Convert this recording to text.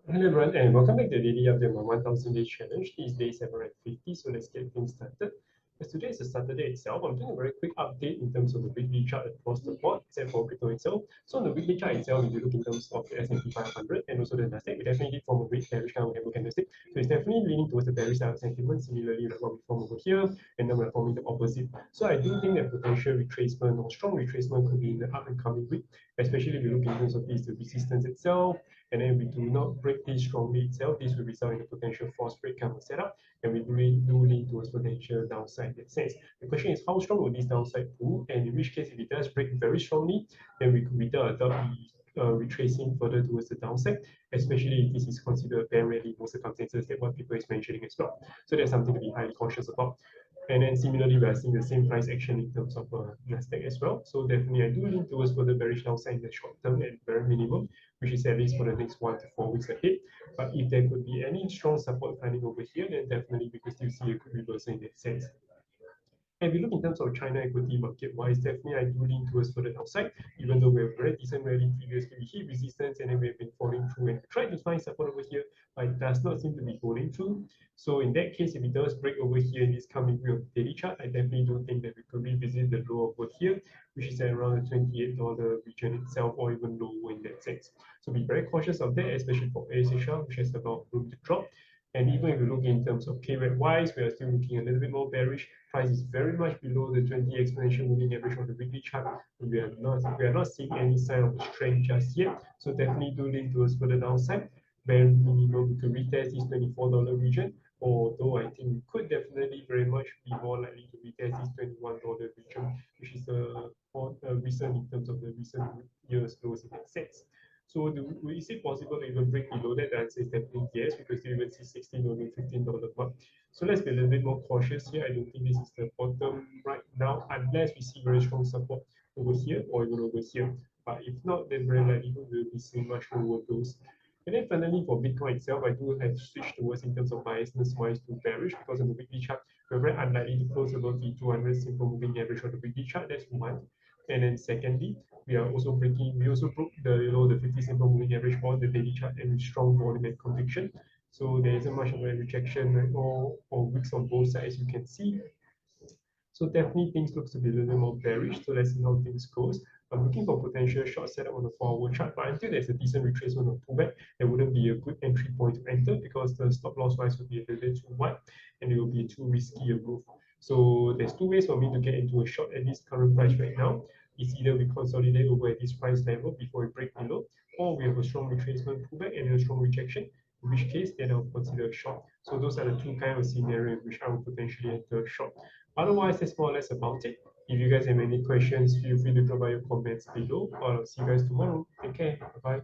Hello everyone and welcome back to the daily update on my 1000 day challenge. These days 750, so let's get things started. As today is a Saturday itself, I'm doing a very quick update in terms of the weekly chart across the board, except for crypto itself. So on the weekly chart itself, if you look in terms of the S&P 500 and also the Nasdaq, we definitely did form a great bearish kind of hammer candlestick. So it's definitely leaning towards the bearish side of sentiment, similarly like what we form over here, and then we're forming the opposite. So I do think that potential retracement or strong retracement could be in the up and coming week, especially if you look in terms of the resistance itself, and then we do not break this strongly itself, this will result in a potential false break kind of setup, and we really do lean towards potential downside in that sense. The question is how strong will this downside pull, and in which case if it does break very strongly, then we could without a doubt be retracing further towards the downside, especially if this is considered a bear rally in most circumstances that what people is mentioning as well. So that's something to be highly cautious about. And then similarly, we are seeing the same price action in terms of Nasdaq as well. So definitely, I do lean towards further bearish downside in the short term at very minimum, which is at least for the next 1 to 4 weeks ahead. But if there could be any strong support finding over here, then definitely we could still see a good reversal in that sense. And if you look in terms of China equity market wise, definitely I do lean towards further downside, even though we have very decent rally previously, we hit resistance and then we have been falling through and tried to find support over here, but it does not seem to be holding through. So in that case, if it does break over here in this coming week of the daily chart, I definitely do think that we could revisit the low over here, which is at around the $28 region itself, or even lower in that sense. So be very cautious of that, especially for ASHL, which has a lot of room to drop. And even if you look in terms of KREP wise, we are still looking a little bit more bearish. Price is very much below the 20 exponential moving average on the weekly chart. We are not seeing any sign of strength just yet. So definitely do lean towards further downside. Bare minimum we could retest this $24 region. Although I think we could definitely very much be more likely to retest this $21 region, which is a recent in terms of the recent year's lows in that sense. So is it possible to even break below that? The answer is definitely yes, because you even see $16 $15 mark. So let's be a little bit more cautious here. I don't think this is the bottom right now, unless we see very strong support over here or even over here. But if not, then very likely we'll be seeing much lower lows. And then finally, for Bitcoin itself, I do have switched towards in terms of biasness wise to bearish, because on the weekly chart, we're very unlikely to close above the 200 simple moving average on the weekly chart. That's one. And then secondly, we also broke the 50 simple moving average on the daily chart and with strong volume and conviction. So there isn't much of a rejection or weeks on both sides, you can see. So definitely things looks to be a little bit more bearish. So let's see how things goes. I'm looking for potential short setup on the 4-hour chart, but until there's a decent retracement or pullback, there wouldn't be a good entry point to enter, because the stop loss wise would be a little bit too wide and it will be too risky a move. So there's two ways for me to get into a short at this current price right now. It's either we consolidate over at this price level before we break below, or we have a strong retracement pullback and a strong rejection, in which case then I'll consider a short. So those are the two kind of scenarios in which I would potentially enter a short. Otherwise, that's more or less about it. If you guys have any questions, feel free to drop by your comments below. Or I'll see you guys tomorrow. Take care. Bye bye.